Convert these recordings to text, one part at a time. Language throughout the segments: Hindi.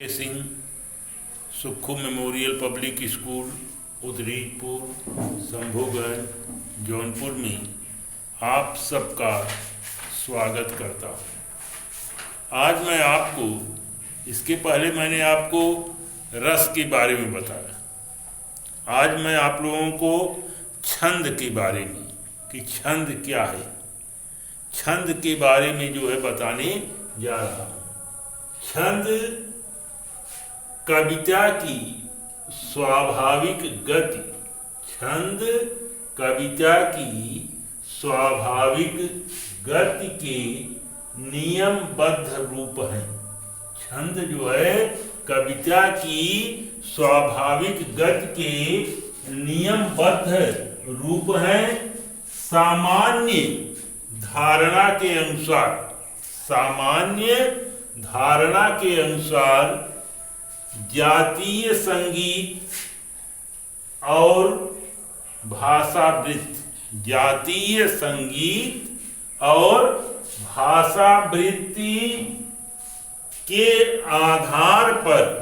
Singh Sukkhu memorial public school Udaripur Shambhuganj Jaunpur में आप सबका स्वागत करता हूँ। आज मैं आपको इसके पहले मैंने आपको रस के बारे में बताया। आज मैं आप लोगों को छंद के बारे में कि छंद क्या है, छंद के बारे में जो है बताने जा रहा हूँ। छंद कविता की स्वाभाविक गति, छंद कविता की स्वाभाविक गति के नियमबद्ध रूप हैं। छंद जो है कविता की स्वाभाविक गति के नियमबद्ध रूप हैं। सामान्य धारणा के अनुसार, सामान्य धारणा के अनुसार जातीय संगीत और भाषावृत्ति, जातीय संगीत और भाषावृत्ति के आधार पर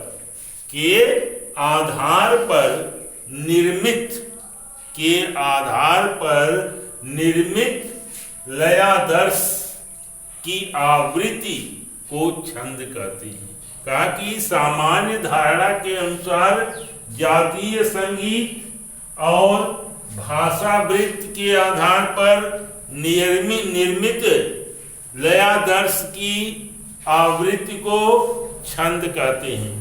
निर्मित लयादर्श की आवृत्ति को छंद कहते हैं। कहा कि सामान्य धारणा के अनुसार जातीय संगीत और भाषावृत्ति के आधार पर निर्मित लयादर्श की आवृत्ति को छंद कहते हैं।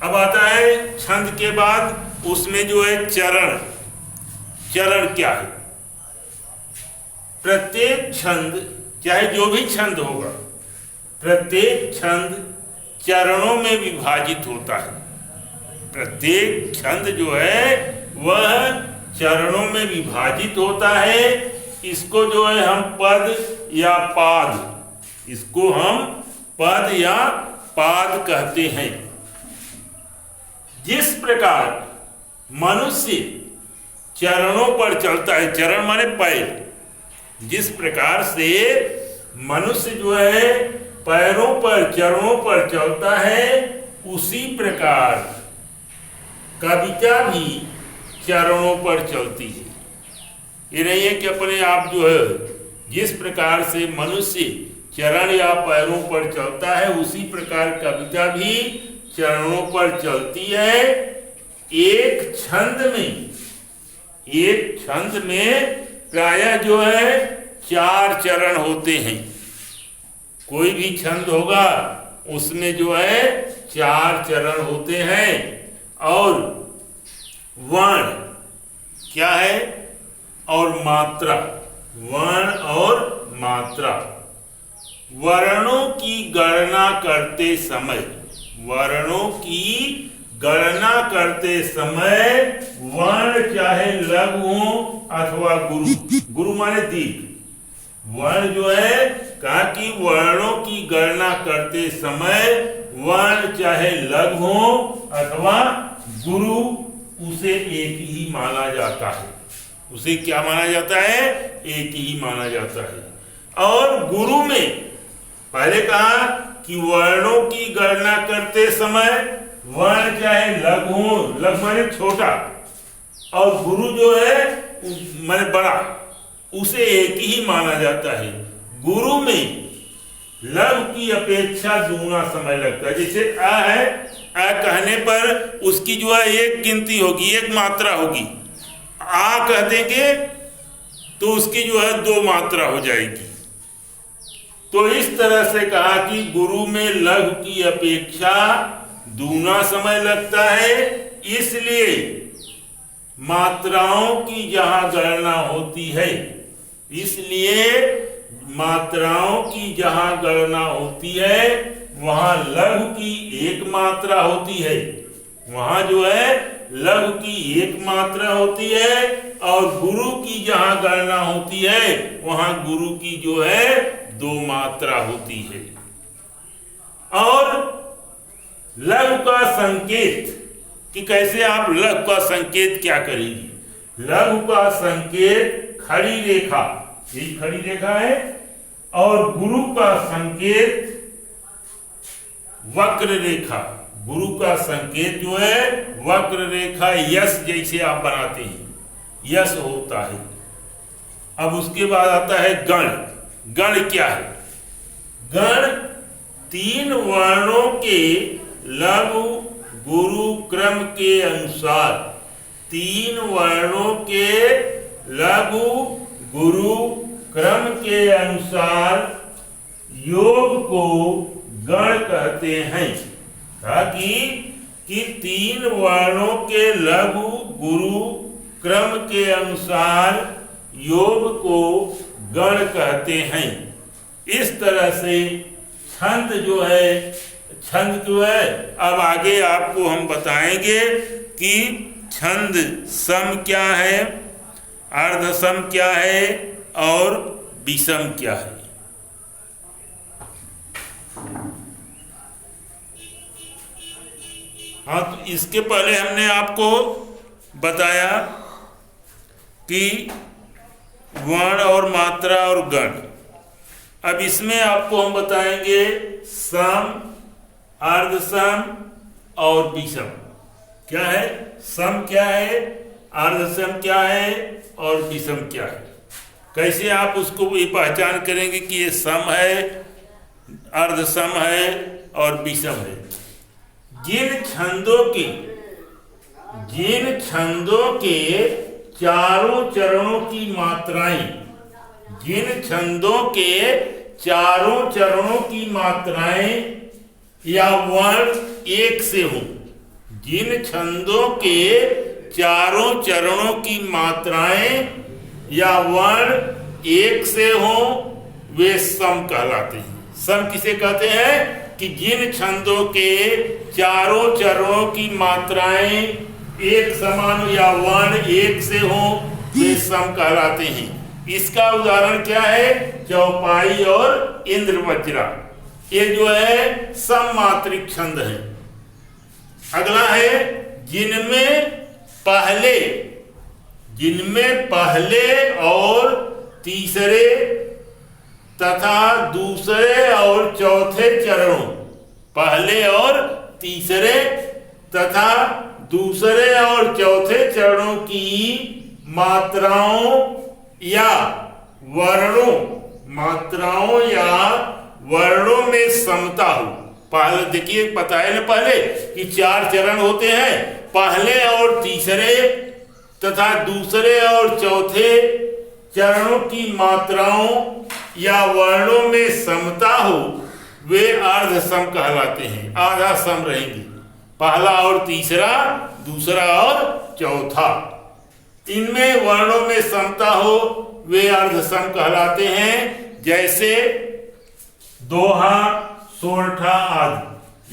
अब आता है छंद के बाद उसमें जो है चरण। चरण क्या है? प्रत्येक छंद, चाहे जो भी छंद होगा, प्रत्येक छंद चरणों में विभाजित होता है। प्रत्येक छंद जो है वह चरणों में विभाजित होता है। इसको जो है हम पद या पाद, इसको हम पद या पाद कहते हैं। जिस प्रकार मनुष्य चरणों पर चलता है, चरण माने पैर, जिस प्रकार से मनुष्य जो है पैरों पर, चरणों पर चलता है, उसी प्रकार कविता भी चरणों पर चलती है। ये नहीं है कि अपने आप जो है जिस प्रकार से मनुष्य चरण या पैरों पर चलता है, उसी प्रकार कविता भी चरणों पर चलती है। एक छंद में प्रायः जो है 4 चरण होते हैं। कोई भी छंद होगा उसमें जो है 4 चरण होते हैं। और वर्ण क्या है? और मात्रा, वर्ण और मात्रा। वर्णों की गणना करते समय वर्ण चाहे लघु हो अथवा गुरु माने दीर्घ, वर्ण जो है कहा कि वर्णों की गणना करते समय वर्ण चाहे लघु हो अथवा गुरु, उसे एक ही माना जाता है। उसे क्या माना जाता है? एक ही माना जाता है। और गुरु में पहले कहा कि वर्णों की गणना करते समय वर्ण चाहे लघु हो, लघु माने छोटा, और गुरु जो है माने बड़ा, उसे एक ही माना जाता है। गुरु में लघु की अपेक्षा दूना समय लगता है। जैसे आ है, आ कहने पर उसकी जो है एक गिनती होगी, एक मात्रा होगी। आ कह देंगे तो उसकी जो है 2 मात्रा हो जाएगी। तो इस तरह से कहा कि गुरु में लघु की अपेक्षा दूना समय लगता है। इसलिए मात्राओं की जहां गणना होती है वहां लघु की एक मात्रा होती है। वहां जो है लघु की एक मात्रा होती है। और गुरु की जहां गणना होती है वहां गुरु की जो है 2 मात्रा होती है। और लघु का संकेत कि कैसे आप लघु का संकेत क्या करेंगे? लघु का संकेत खड़ी रेखा, ये खड़ी रेखा है, और गुरु का संकेत वक्र रेखा, गुरु का संकेत जो है वक्र रेखा यश जैसे आप बनाते हैं, यश होता है। अब उसके बाद आता है गण। गण क्या है? गण 3 वर्णों के लघु गुरु क्रम के अनुसार, 3 वर्णों के लघु गुरु क्रम के अनुसार योग को गण कहते हैं। ताकि 3 वर्णों के लघु गुरु क्रम के अनुसार योग को गण कहते हैं। इस तरह से छंद जो है, छंद जो है अब आगे आपको हम बताएंगे कि छंद सम क्या है, अर्धसम क्या है और विषम क्या है। हाँ, तो इसके पहले हमने आपको बताया कि वर्ण और मात्रा और गण। अब इसमें आपको हम बताएंगे सम, अर्धसम और विषम। क्या है? सम क्या है, अर्धसम क्या है और विषम क्या है। कैसे आप उसको ये पहचान करेंगे कि ये सम है, अर्धसम है और विषम है। जिन छंदों के चारों चरणों की मात्राएं, जिन छंदों के चारों चरणों की मात्राएं या वर्ण एक से हों, जिन छंदों के चारों चरणों की मात्राएं या वर्ण एक से हों वे सम कहलाते हैं। सम किसे कहते हैं? कि जिन छंदों के चारों चरणों की मात्राएं एक समान या वर्ण एक से हों वे सम कहलाते हैं। इसका उदाहरण क्या है? चौपाई और इंद्रवज्रा, ये जो है सममात्रिक छंद है। अगला है जिनमें पहले और तीसरे तथा दूसरे और चौथे चरणों, पहले और तीसरे तथा दूसरे और चौथे चरणों की मात्राओं या वर्णों में समता हो। पहले देखिए, पता है ना पहले कि 4 चरण होते हैं, पहले और तीसरे तथा दूसरे और चौथे चरणों की मात्राओं या वर्णों में समता हो वे अर्धसम कहलाते हैं। आधा सम रहेंगे, पहला और तीसरा, दूसरा और चौथा। इनमें वर्णों में समता हो वे अर्धसम कहलाते हैं। जैसे दोहा, सोरठा आदि,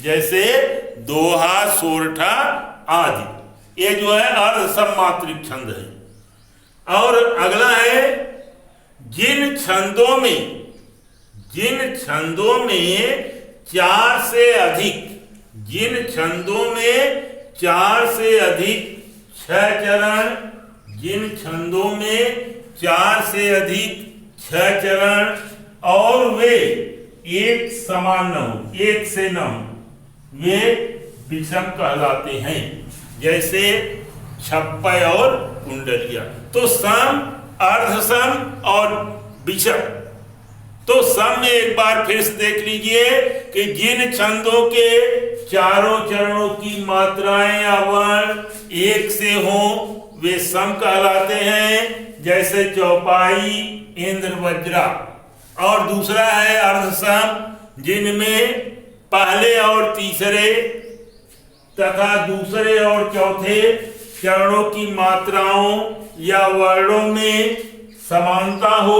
जैसे दोहा, सोरठा आदि, ये जो है अर्धसम मात्रिक छंद है। और अगला है जिन छंदों में 4 से अधिक, जिन छंदों में 4 से अधिक 6 चरण, जिन छंदों में 4 से अधिक 6 चरण और वे एक समान न हो, एक से न हो, वे विषम कहलाते हैं। जैसे छप्पय और कुंडलिया। तो सम, अर्धसम और विषम। तो सम में एक बार फिर से देख लीजिए कि जिन छंदों के चारों चरणों की मात्राएं या वर्ण एक से हों वे सम कहलाते हैं। जैसे चौपाई, इंद्रवज्रा। और दूसरा है अर्धसम, जिनमें पहले और तीसरे तथा दूसरे और चौथे चरणों की मात्राओं या वर्णों में समानता हो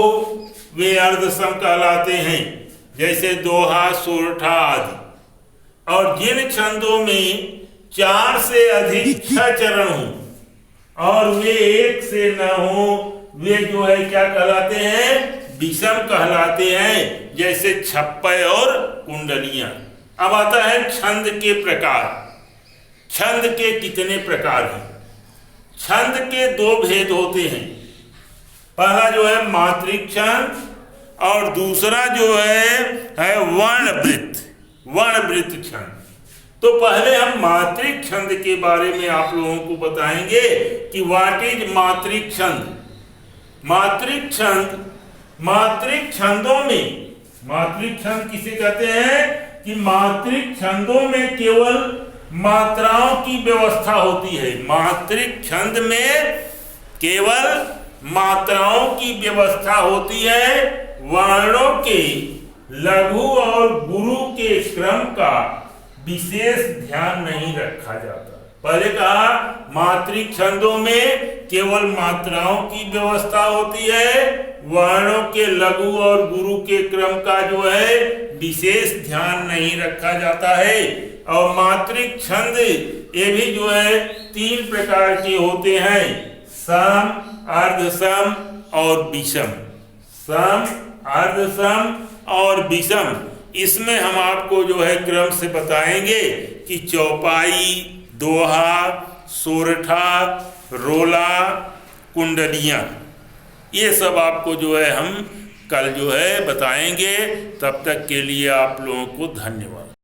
वे अर्धसम कहलाते हैं। जैसे दोहा, सोरठा आदि। और जिन छंदों में 4 से अधिक 6 चरण हो और वे एक से न हो वे जो है क्या कहलाते हैं? विषम कहलाते हैं। जैसे छप्पय और कुंडलियां। अब आता है छंद के प्रकार। छंद के कितने प्रकार हैं? छंद के 2 भेद होते हैं। पहला जो है मात्रिक छंद और दूसरा जो है वर्णवृत्त। वर्णवृत्त छंद। तो पहले हम मात्रिक छंद के बारे में आप लोगों को बताएंगे कि व्हाट इज मात्रिक छंद। मात्रिक छंद, मात्रिक छंदों में, मात्रिक छंद किसे कहते हैं कि मात्रिक छंदों में केवल मात्राओं की व्यवस्था होती है। मात्रिक छंद में केवल मात्राओं की व्यवस्था होती है, वर्णों के लघु और गुरु के क्रम का विशेष ध्यान नहीं रखा जाता। पहले कहा मात्रिक छंदों में केवल मात्राओं की व्यवस्था होती है, वर्णों के लघु और गुरु के क्रम का जो है विशेष ध्यान नहीं रखा जाता है। और मात्रिक छंद ये भी जो है 3 प्रकार के होते हैं, सम, अर्धसम और विषम। सम, अर्धसम और विषम। इसमें हम आपको जो है क्रम से बताएंगे कि चौपाई, दोहा, सोरठा, रोला, कुंडलियां, ये सब आपको जो है हम कल जो है बताएंगे। तब तक के लिए आप लोगों को धन्यवाद।